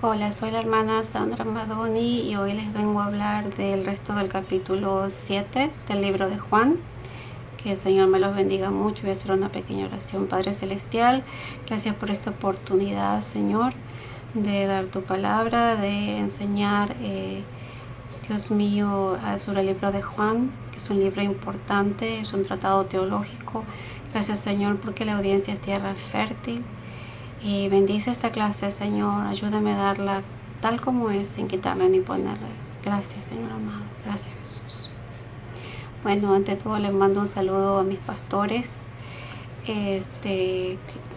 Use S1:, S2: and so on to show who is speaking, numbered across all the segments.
S1: Hola, soy la hermana Sandra Madoni y hoy les vengo a hablar del resto del capítulo 7 del libro de Juan. Que el Señor me los bendiga mucho. Voy a hacer una pequeña oración. Padre Celestial, gracias por esta oportunidad, Señor, de dar tu palabra, de enseñar, Dios mío, sobre el libro de Juan, que es un libro importante, es un tratado teológico. Gracias, Señor, porque la audiencia es tierra fértil. Y bendice esta clase, Señor. Ayúdame a darla tal como es, sin quitarle ni ponerle. Gracias, Señor amado. Gracias, Jesús. Bueno, ante todo les mando un saludo a mis pastores,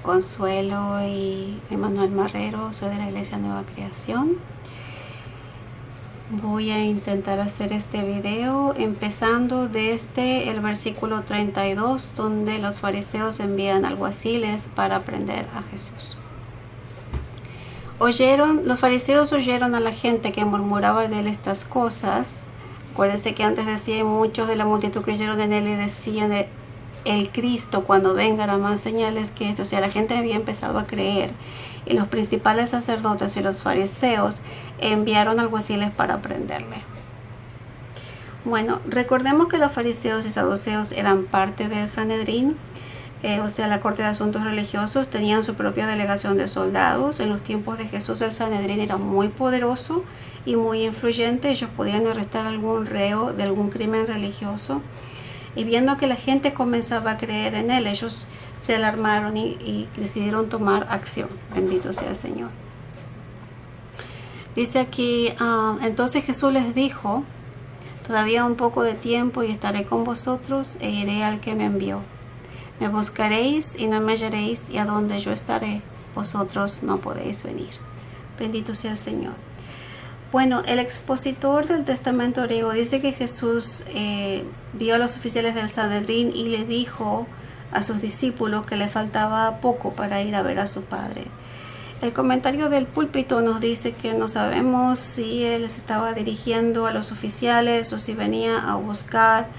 S1: Consuelo y Emanuel Marrero. Soy de la Iglesia Nueva Creación. Voy a intentar hacer este video empezando desde el versículo 32, donde los fariseos envían alguaciles para prender a Jesús. Los fariseos oyeron a la gente que murmuraba de él estas cosas. Acuérdense que antes decía, muchos de la multitud creyeron en él y decían de el Cristo cuando venga hará más señales que esto. O sea, la gente había empezado a creer. Y los principales sacerdotes y los fariseos enviaron alguaciles para prenderle. Bueno, recordemos que los fariseos y saduceos eran parte del Sanedrín, o sea, la corte de asuntos religiosos. Tenían su propia delegación de soldados. En los tiempos de Jesús el Sanedrín era muy poderoso y muy influyente. Ellos podían arrestar a algún reo de algún crimen religioso. Y viendo que la gente comenzaba a creer en él, ellos se alarmaron y decidieron tomar acción. Bendito sea el Señor. Dice aquí, entonces Jesús les dijo, todavía un poco de tiempo y estaré con vosotros e iré al que me envió. Me buscaréis y no me hallaréis, y a donde yo estaré, vosotros no podéis venir. Bendito sea el Señor. Bueno, el expositor del testamento griego dice que Jesús vio a los oficiales del Sanedrín y le dijo a sus discípulos que le faltaba poco para ir a ver a su padre. El comentario del púlpito nos dice que no sabemos si él se estaba dirigiendo a los oficiales o si venía a buscar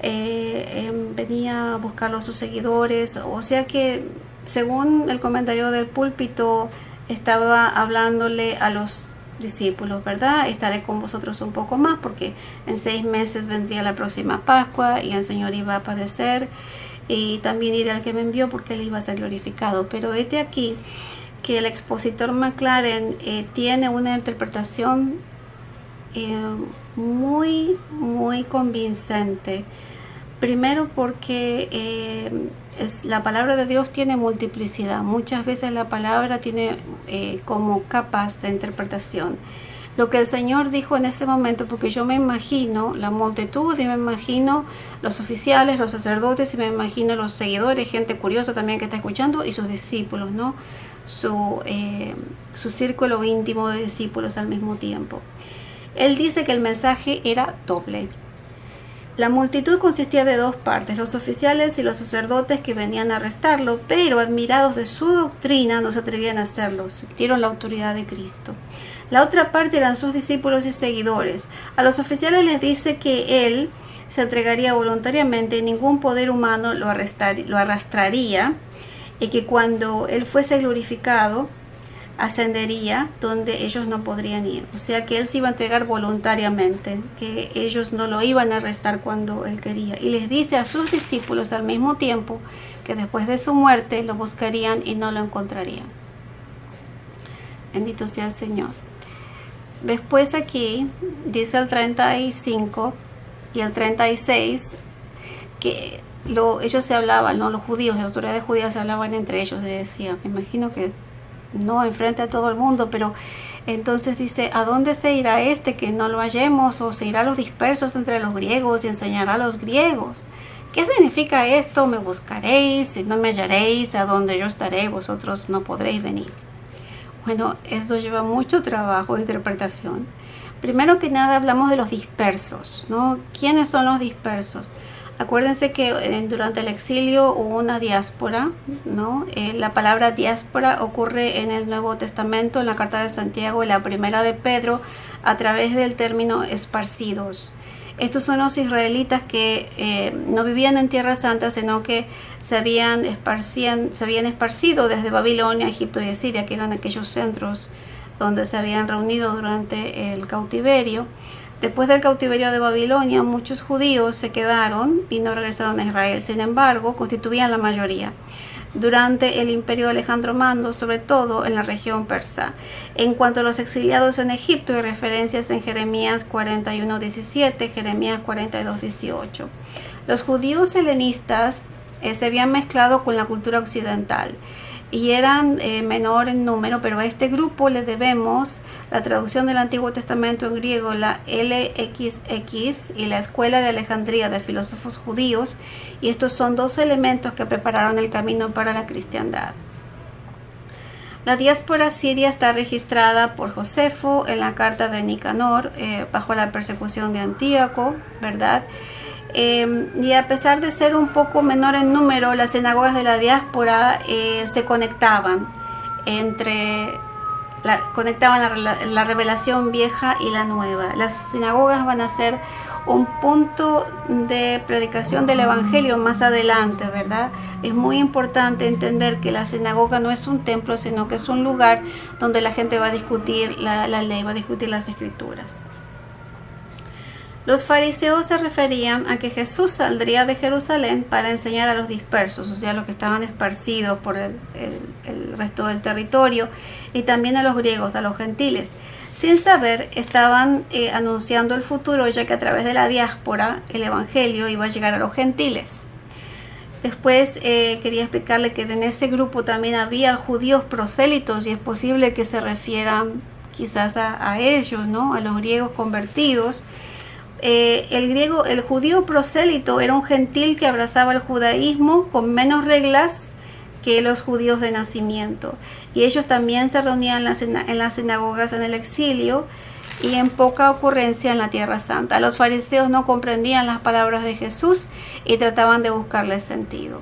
S1: a sus seguidores. O sea que, según el comentario del púlpito, estaba hablándole a los discípulos, ¿verdad? Estaré con vosotros un poco más porque en 6 meses vendría la próxima Pascua y el Señor iba a padecer, y también iré al que me envió porque él iba a ser glorificado. Pero aquí que el expositor McLaren tiene una interpretación muy convincente. Primero porque la palabra de Dios tiene multiplicidad. Muchas veces la palabra tiene como capas de interpretación. Lo que el Señor dijo en ese momento, porque yo me imagino la multitud y me imagino los oficiales, los sacerdotes y me imagino los seguidores, gente curiosa también que está escuchando, y sus discípulos, ¿no? Su círculo íntimo de discípulos al mismo tiempo. Él dice que el mensaje era doble. La multitud consistía de 2 partes, los oficiales y los sacerdotes que venían a arrestarlo, pero admirados de su doctrina no se atrevían a hacerlo, sintieron la autoridad de Cristo. La otra parte eran sus discípulos y seguidores. A los oficiales les dice que él se entregaría voluntariamente y ningún poder humano lo arrastraría, y que cuando él fuese glorificado, ascendería donde ellos no podrían ir. O sea que él se iba a entregar voluntariamente, que ellos no lo iban a arrestar cuando él quería. Y les dice a sus discípulos al mismo tiempo que después de su muerte lo buscarían y no lo encontrarían. Bendito sea el Señor. Después aquí dice el 35 y el 36 que ellos se hablaban, ¿no? Los judíos, las autoridades judías se hablaban entre ellos. Decían, me imagino que no enfrente a todo el mundo, pero entonces dice, ¿a dónde se irá este que no lo hallemos? ¿O se irá a los dispersos entre los griegos y enseñará a los griegos? ¿Qué significa esto? Me buscaréis y no me hallaréis, a donde yo estaré vosotros no podréis venir. Bueno, esto lleva mucho trabajo de interpretación. Primero que nada hablamos de los dispersos, ¿no? ¿Quiénes son los dispersos? Acuérdense que durante el exilio hubo una diáspora, ¿no? La palabra diáspora ocurre en el Nuevo Testamento, en la Carta de Santiago y la Primera de Pedro, a través del término esparcidos. Estos son los israelitas que no vivían en Tierra Santa, sino que se habían esparcido desde Babilonia, Egipto y Asiria, que eran aquellos centros donde se habían reunido durante el cautiverio. Después del cautiverio de Babilonia, muchos judíos se quedaron y no regresaron a Israel. Sin embargo, constituían la mayoría durante el imperio de Alejandro Magno, sobre todo en la región persa. En cuanto a los exiliados en Egipto, hay referencias en Jeremías 41:17, Jeremías 42:18. Los judíos helenistas se habían mezclado con la cultura occidental y eran menor en número, pero a este grupo le debemos la traducción del Antiguo Testamento en griego, la LXX, y la Escuela de Alejandría de filósofos judíos, y estos son dos elementos que prepararon el camino para la cristiandad. La diáspora siria está registrada por Josefo en la carta de Nicanor, bajo la persecución de Antíoco, ¿verdad? Y a pesar de ser un poco menor en número, las sinagogas de la diáspora se conectaban la revelación vieja y la nueva. Las sinagogas van a ser un punto de predicación del evangelio más adelante, ¿verdad? Es muy importante entender que la sinagoga no es un templo, sino que es un lugar donde la gente va a discutir la ley, va a discutir las escrituras. Los fariseos se referían a que Jesús saldría de Jerusalén para enseñar a los dispersos, o sea, los que estaban esparcidos por el resto del territorio, y también a los griegos, a los gentiles. Sin saber, estaban anunciando el futuro, ya que a través de la diáspora el evangelio iba a llegar a los gentiles. Después quería explicarle que en ese grupo también había judíos prosélitos, y es posible que se refieran quizás a ellos, ¿no? A los griegos convertidos. El judío prosélito era un gentil que abrazaba el judaísmo con menos reglas que los judíos de nacimiento, y ellos también se reunían en las sinagogas en el exilio y en poca ocurrencia en la Tierra Santa. Los fariseos no comprendían las palabras de Jesús y trataban de buscarle sentido.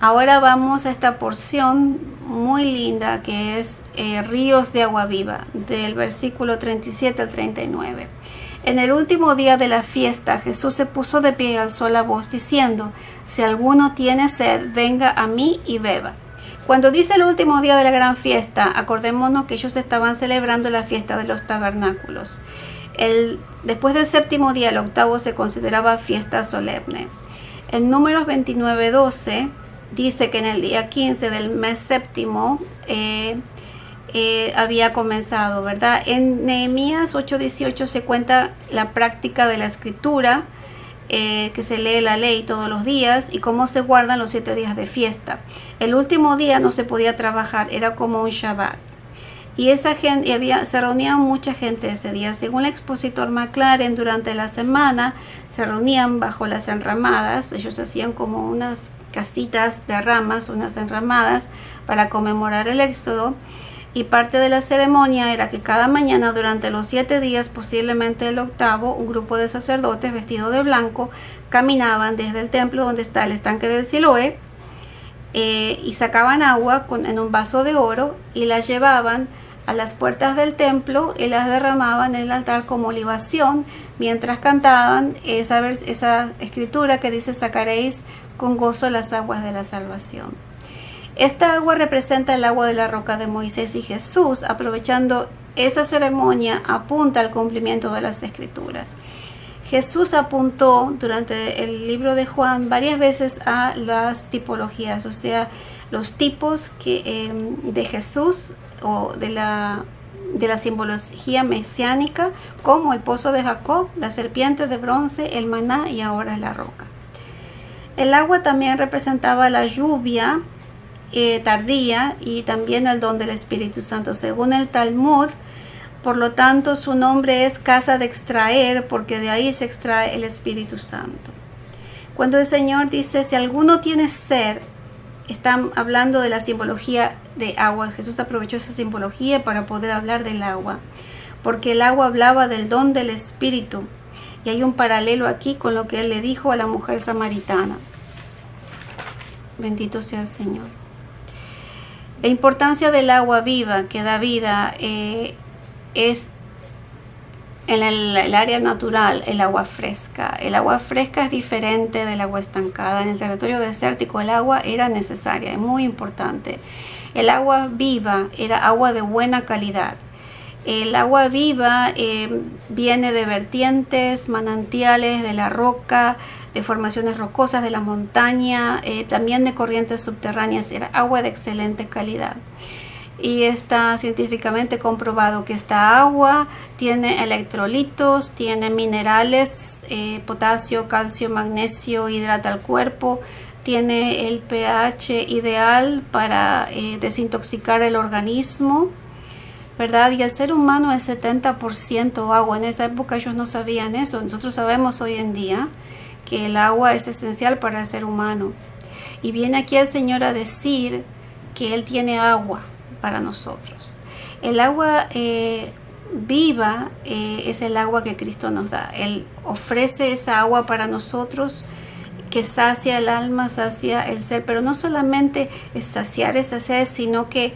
S1: Ahora vamos a esta porción muy linda que es ríos de agua viva, del versículo 37 al 39. En el último día de la fiesta, Jesús se puso de pie y alzó la voz diciendo: si alguno tiene sed, venga a mí y beba. Cuando dice el último día de la gran fiesta, acordémonos que ellos estaban celebrando la fiesta de los tabernáculos. Después del séptimo día, el octavo se consideraba fiesta solemne. En Números 29:12 dice que en el día 15 del mes séptimo había comenzado, ¿verdad? En Nehemías 8:18 se cuenta la práctica de la escritura, que se lee la ley todos los días, y cómo se guardan los 7 días de fiesta. El último día no se podía trabajar, era como un Shabbat. Y esa gente, se reunía mucha gente ese día. Según el expositor McLaren, durante la semana se reunían bajo las enramadas. Ellos hacían como unas casitas de ramas, unas enramadas, para conmemorar el éxodo. Y parte de la ceremonia era que cada mañana durante los 7 días, posiblemente el octavo, un grupo de sacerdotes vestidos de blanco caminaban desde el templo donde está el estanque del Siloé, y sacaban agua en un vaso de oro y las llevaban a las puertas del templo y las derramaban en el altar como libación, mientras cantaban esa escritura que dice: sacaréis con gozo las aguas de la salvación. Esta agua representa el agua de la roca de Moisés, y Jesús, aprovechando esa ceremonia, apunta al cumplimiento de las escrituras. Jesús apuntó durante el libro de Juan varias veces a las tipologías, o sea, los tipos de Jesús, o de la simbología mesiánica, como el pozo de Jacob, la serpiente de bronce, el maná y ahora la roca. El agua también representaba la lluvia tardía y también el don del Espíritu Santo. Según el Talmud, por lo tanto, su nombre es casa de extraer, porque de ahí se extrae el Espíritu Santo. Cuando el Señor dice: si alguno tiene sed, están hablando de la simbología de agua. Jesús aprovechó esa simbología para poder hablar del agua, porque el agua hablaba del don del Espíritu, y hay un paralelo aquí con lo que Él le dijo a la mujer samaritana. Bendito sea el Señor. La importancia del agua viva que da vida es en el área natural, el agua fresca. El agua fresca es diferente del agua estancada. En el territorio desértico el agua era necesaria, es muy importante. El agua viva era agua de buena calidad. El agua viva viene de vertientes, manantiales, de la roca, de formaciones rocosas, de la montaña, también de corrientes subterráneas. Era agua de excelente calidad. Y está científicamente comprobado que esta agua tiene electrolitos, tiene minerales, potasio, calcio, magnesio, hidrata el cuerpo, tiene el pH ideal para desintoxicar el organismo, ¿verdad? Y el ser humano es 70% agua. En esa época ellos no sabían eso. Nosotros sabemos hoy en día que el agua es esencial para el ser humano. Y viene aquí el Señor a decir que Él tiene agua para nosotros. El agua viva es el agua que Cristo nos da. Él ofrece esa agua para nosotros que sacia el alma, sacia el ser, pero no solamente es saciar, sino que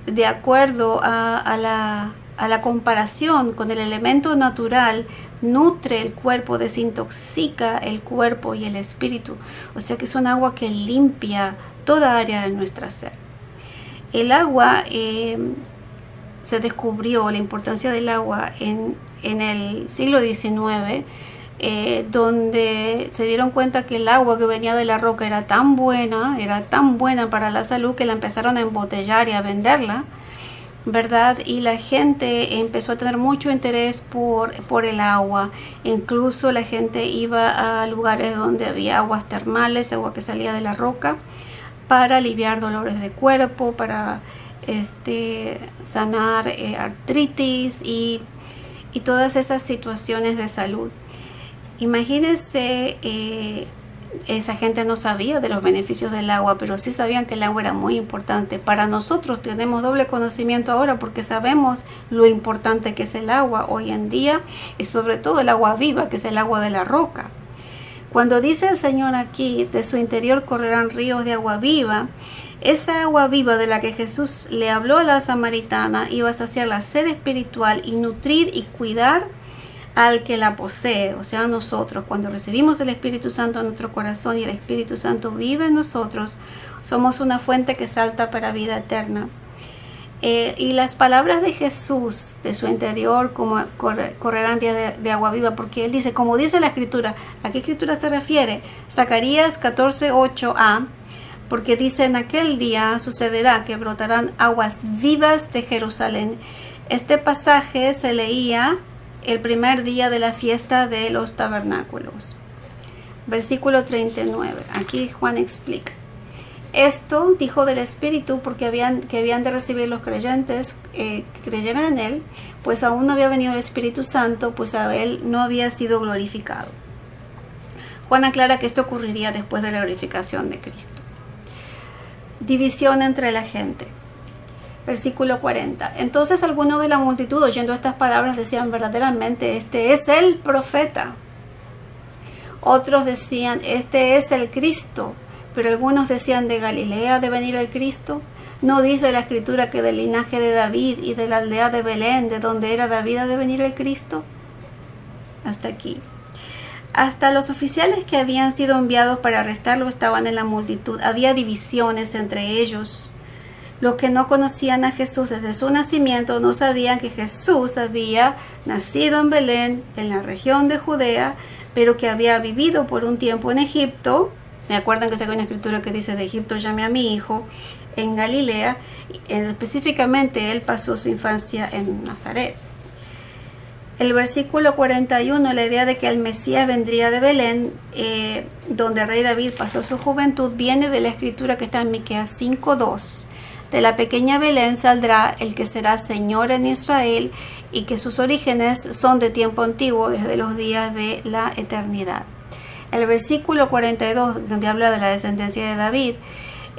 S1: de acuerdo a la comparación con el elemento natural, nutre el cuerpo, desintoxica el cuerpo y el espíritu. O sea que es un agua que limpia toda área de nuestra ser. El agua, se descubrió la importancia del agua en el siglo XIX, donde se dieron cuenta que el agua que venía de la roca era tan buena para la salud, que la empezaron a embotellar y a venderla, ¿verdad? Y la gente empezó a tener mucho interés por el agua. Incluso la gente iba a lugares donde había aguas termales, agua que salía de la roca, para aliviar dolores de cuerpo, para sanar artritis y todas esas situaciones de salud. Imagínense, esa gente no sabía de los beneficios del agua, pero sí sabían que el agua era muy importante. Para nosotros tenemos doble conocimiento ahora porque sabemos lo importante que es el agua hoy en día, y sobre todo el agua viva, que es el agua de la roca. Cuando dice el Señor aquí, de su interior correrán ríos de agua viva, esa agua viva de la que Jesús le habló a la samaritana iba a saciar la sed espiritual y nutrir y cuidar al que la posee, o sea, nosotros. Cuando recibimos el Espíritu Santo en nuestro corazón y el Espíritu Santo vive en nosotros, somos una fuente que salta para vida eterna. Y las palabras de Jesús, de su interior, como correrán de agua viva, porque Él dice, como dice la Escritura. ¿A qué Escritura se refiere? Zacarías 14:8a, porque dice, en aquel día sucederá que brotarán aguas vivas de Jerusalén. Este pasaje se leía el primer día de la fiesta de los tabernáculos. Versículo 39. Aquí Juan explica. Esto dijo del Espíritu porque habían de recibir los creyentes que creyeran en Él, pues aún no había venido el Espíritu Santo, pues a Él no había sido glorificado. Juan aclara que esto ocurriría después de la glorificación de Cristo. División entre la gente. Versículo 40. Entonces algunos de la multitud, oyendo estas palabras, decían, verdaderamente este es el profeta. Otros decían, este es el Cristo. Pero algunos decían, ¿de Galilea ha de venir el Cristo? ¿No dice la Escritura que del linaje de David y de la aldea de Belén, de donde era David, ha de venir el Cristo? Hasta aquí. Hasta los oficiales que habían sido enviados para arrestarlo estaban en la multitud. Había divisiones entre ellos. Los que no conocían a Jesús desde su nacimiento no sabían que Jesús había nacido en Belén, en la región de Judea, pero que había vivido por un tiempo en Egipto. Me acuerdan que se hay una escritura que dice, de Egipto llamé a mi hijo, en Galilea. Específicamente él pasó su infancia en Nazaret. El versículo 41, la idea de que el Mesías vendría de Belén, donde el rey David pasó su juventud, viene de la escritura que está en Miqueas 5:2. De la pequeña Belén saldrá el que será Señor en Israel, y que sus orígenes son de tiempo antiguo, desde los días de la eternidad. El versículo 42, donde habla de la descendencia de David,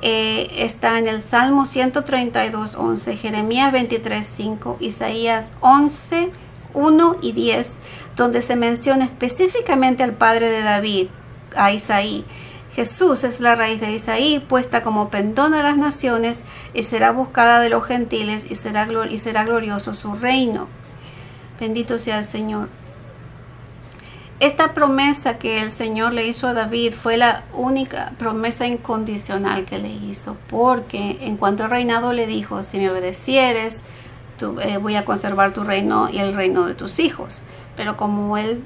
S1: está en el Salmo 132:11, Jeremías 23:5, Isaías 11:1 y 10, donde se menciona específicamente al padre de David, a Isaí. Jesús es la raíz de Isaí, puesta como pendón a las naciones, y será buscada de los gentiles, y será glorioso su reino. Bendito sea el Señor. Esta promesa que el Señor le hizo a David fue la única promesa incondicional que le hizo, porque en cuanto al reinado le dijo: si me obedecieres, voy a conservar tu reino y el reino de tus hijos. Pero como él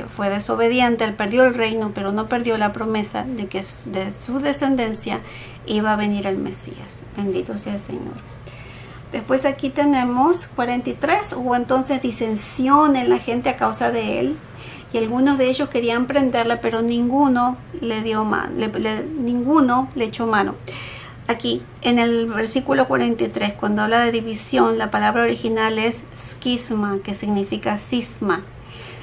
S1: fue desobediente, él perdió el reino, pero no perdió la promesa de que de su descendencia iba a venir el Mesías. Bendito sea el Señor. Después aquí tenemos 43. Hubo entonces disensión en la gente a causa de él, y algunos de ellos querían prenderle, pero ninguno le echó mano. Aquí en el versículo 43, cuando habla de división, la palabra original es esquisma, que significa cisma.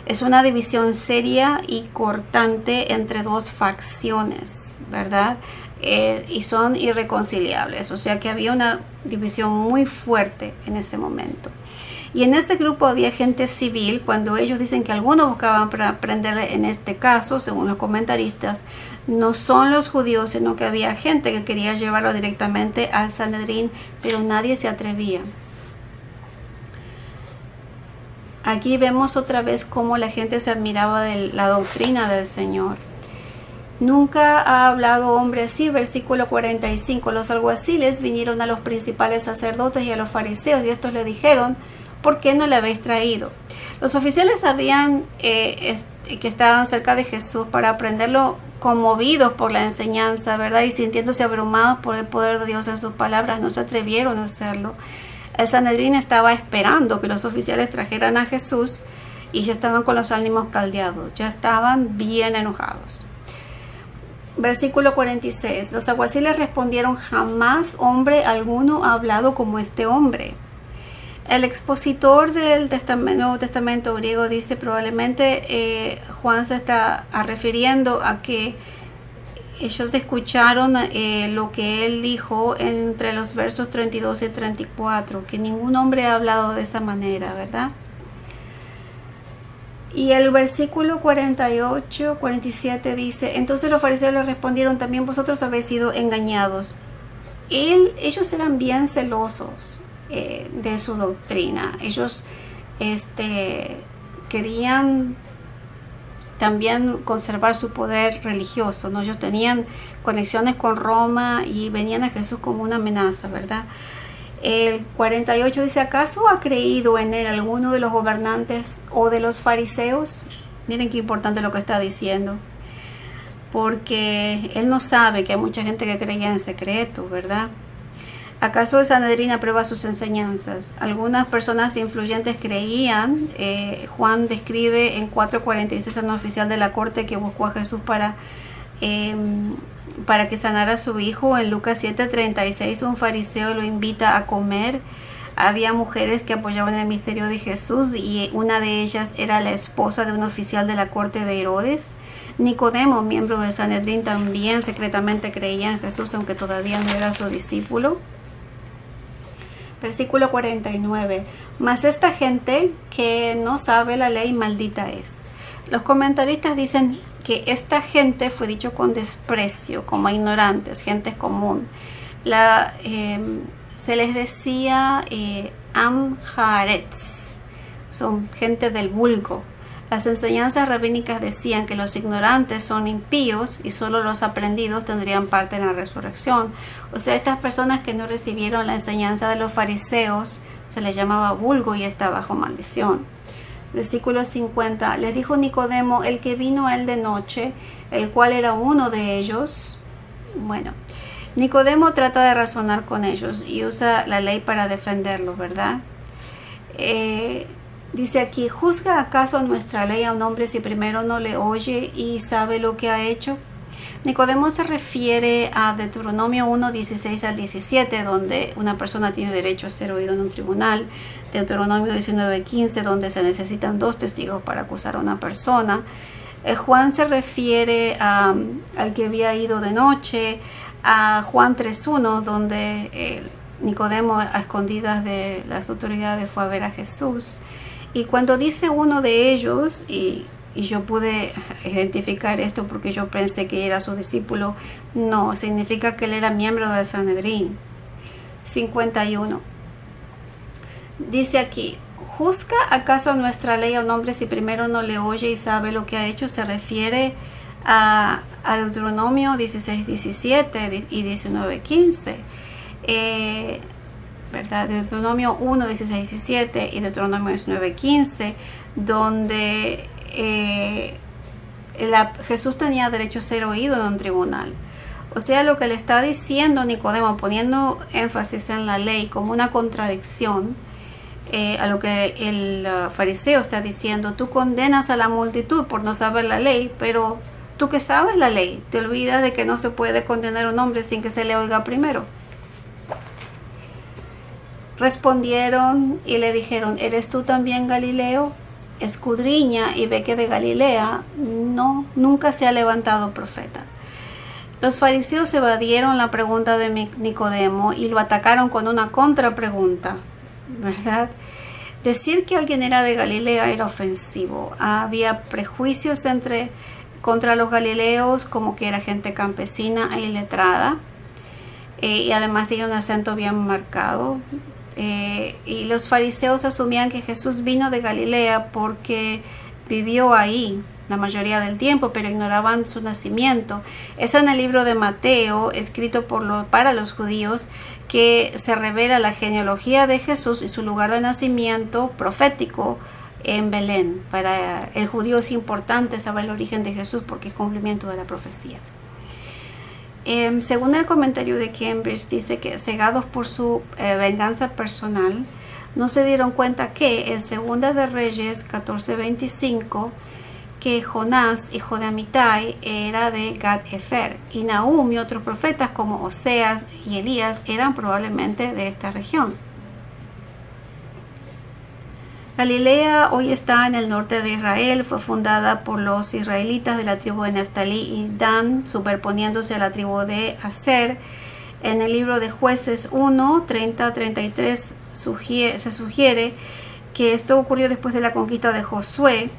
S1: Es una división seria y cortante entre dos facciones, ¿verdad? Y son irreconciliables, o sea que había una división muy fuerte en ese momento. Y en este grupo había gente civil. Cuando ellos dicen que algunos buscaban prenderle, en este caso, según los comentaristas, no son los judíos, sino que había gente que quería llevarlo directamente al Sanedrín, pero nadie se atrevía. Aquí vemos otra vez cómo la gente se admiraba de la doctrina del Señor. Nunca ha hablado hombre así. Versículo 45. Los alguaciles vinieron a los principales sacerdotes y a los fariseos, y estos le dijeron: ¿por qué no le habéis traído? Los oficiales sabían que estaban cerca de Jesús para prenderlo, conmovidos por la enseñanza, ¿verdad? Y sintiéndose abrumados por el poder de Dios en sus palabras, no se atrevieron a hacerlo. El Sanedrín estaba esperando que los oficiales trajeran a Jesús, y ya estaban con los ánimos caldeados, ya estaban bien enojados. Versículo 46. Los alguaciles respondieron: jamás hombre alguno ha hablado como este hombre. El expositor del Nuevo Testamento griego dice probablemente Juan se está refiriendo a que ellos escucharon lo que él dijo entre los versos 32 y 34, que ningún hombre ha hablado de esa manera, ¿verdad? Y el versículo 48, 47 dice: entonces los fariseos le respondieron: también vosotros habéis sido engañados. Ellos eran bien celosos de su doctrina. Ellos querían también conservar su poder religioso, ¿no? Ellos tenían conexiones con Roma y venían a Jesús como una amenaza, ¿verdad? El 48 dice: ¿acaso ha creído en él alguno de los gobernantes o de los fariseos? Miren qué importante lo que está diciendo, porque él no sabe que hay mucha gente que creía en secreto, ¿verdad? ¿Acaso el Sanedrín aprueba sus enseñanzas? Algunas personas influyentes creían. Juan describe en 4:46 a un oficial de la corte que buscó a Jesús para que sanara a su hijo. En Lucas 7:36 un fariseo lo invita a comer. Había mujeres que apoyaban el misterio de Jesús, y una de ellas era la esposa de un oficial de la corte de Herodes. Nicodemo, miembro del Sanedrín, también secretamente creía en Jesús, aunque todavía no era su discípulo. Versículo 49. Mas esta gente que no sabe la ley, maldita es. Los comentaristas dicen que esta gente fue dicho con desprecio, como ignorantes, gente común. Se les decía Am Haaretz, son gente del vulgo. Las enseñanzas rabínicas decían que los ignorantes son impíos y solo los aprendidos tendrían parte en la resurrección. O sea, estas personas que no recibieron la enseñanza de los fariseos se les llamaba vulgo y está bajo maldición. Versículo 50. Le dijo Nicodemo, el que vino a él de noche, el cual era uno de ellos. Bueno, Nicodemo trata de razonar con ellos y usa la ley para defenderlo, ¿verdad? Dice aquí: ¿juzga acaso nuestra ley a un hombre si primero no le oye y sabe lo que ha hecho? Nicodemo se refiere a Deuteronomio 1, 16 al 17, donde una persona tiene derecho a ser oído en un tribunal. Deuteronomio 19, 15, donde se necesitan 2 testigos para acusar a una persona. Juan se refiere al que había ido de noche. A Juan 3.1, donde Nicodemo, a escondidas de las autoridades, fue a ver a Jesús. Y cuando dice uno de ellos, y yo pude identificar esto porque yo pensé que era su discípulo, no, significa que él era miembro del Sanedrín. 51. Dice aquí: ¿Juzga acaso nuestra ley a un hombre si primero no le oye y sabe lo que ha hecho? Se refiere a Deuteronomio 16:17 y 19:15. ¿Verdad? Deuteronomio 1, 16, 17 y Deuteronomio 19, 15, donde Jesús tenía derecho a ser oído en un tribunal. O sea, lo que le está diciendo Nicodemo, poniendo énfasis en la ley como una contradicción a lo que el fariseo está diciendo. Tú condenas a la multitud por no saber la ley, pero tú que sabes la ley, te olvidas de que no se puede condenar a un hombre sin que se le oiga primero. Respondieron y le dijeron: ¿eres tú también Galileo? Escudriña y ve que de Galilea nunca se ha levantado profeta. Los fariseos evadieron la pregunta de Nicodemo y lo atacaron con una contrapregunta, ¿verdad? Decir que alguien era de Galilea era ofensivo. Había prejuicios contra los galileos, como que era gente campesina e iletrada, y además tenía un acento bien marcado. Y los fariseos asumían que Jesús vino de Galilea porque vivió ahí la mayoría del tiempo, pero ignoraban su nacimiento. Es en el libro de Mateo, escrito para los judíos, que se revela la genealogía de Jesús y su lugar de nacimiento profético en Belén. Para el judío es importante saber el origen de Jesús porque es cumplimiento de la profecía. Según el comentario de Cambridge, dice que cegados por su venganza personal, no se dieron cuenta que en Segunda de Reyes 14:25, que Jonás, hijo de Amitai, era de Gad-Efer, y Nahum y otros profetas como Oseas y Elías eran probablemente de esta región. Galilea hoy está en el norte de Israel, fue fundada por los israelitas de la tribu de Neftalí y Dan, superponiéndose a la tribu de Aser. En el libro de Jueces 1, 30-33 se sugiere que esto ocurrió después de la conquista de Josué,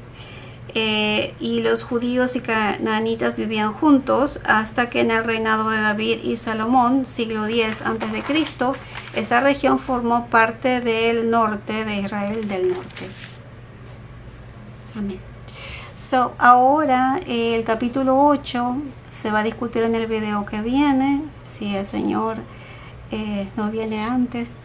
S1: y los judíos y canaanitas vivían juntos hasta que en el reinado de David y Salomón, siglo X a.C., esa región formó parte del norte de Israel del norte. Amén. Ahora el capítulo 8 se va a discutir en el video que viene, si el Señor no viene antes.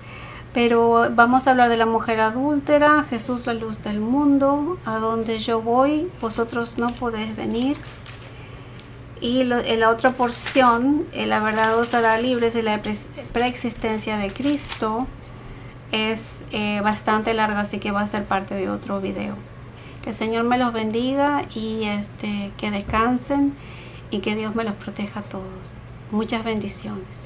S1: Pero vamos a hablar de la mujer adúltera, Jesús la luz del mundo, a donde yo voy, vosotros no podéis venir. Y en la otra porción, la verdad os hará libres, de la preexistencia de Cristo, es bastante larga, así que va a ser parte de otro video. Que el Señor me los bendiga y que descansen y que Dios me los proteja a todos. Muchas bendiciones.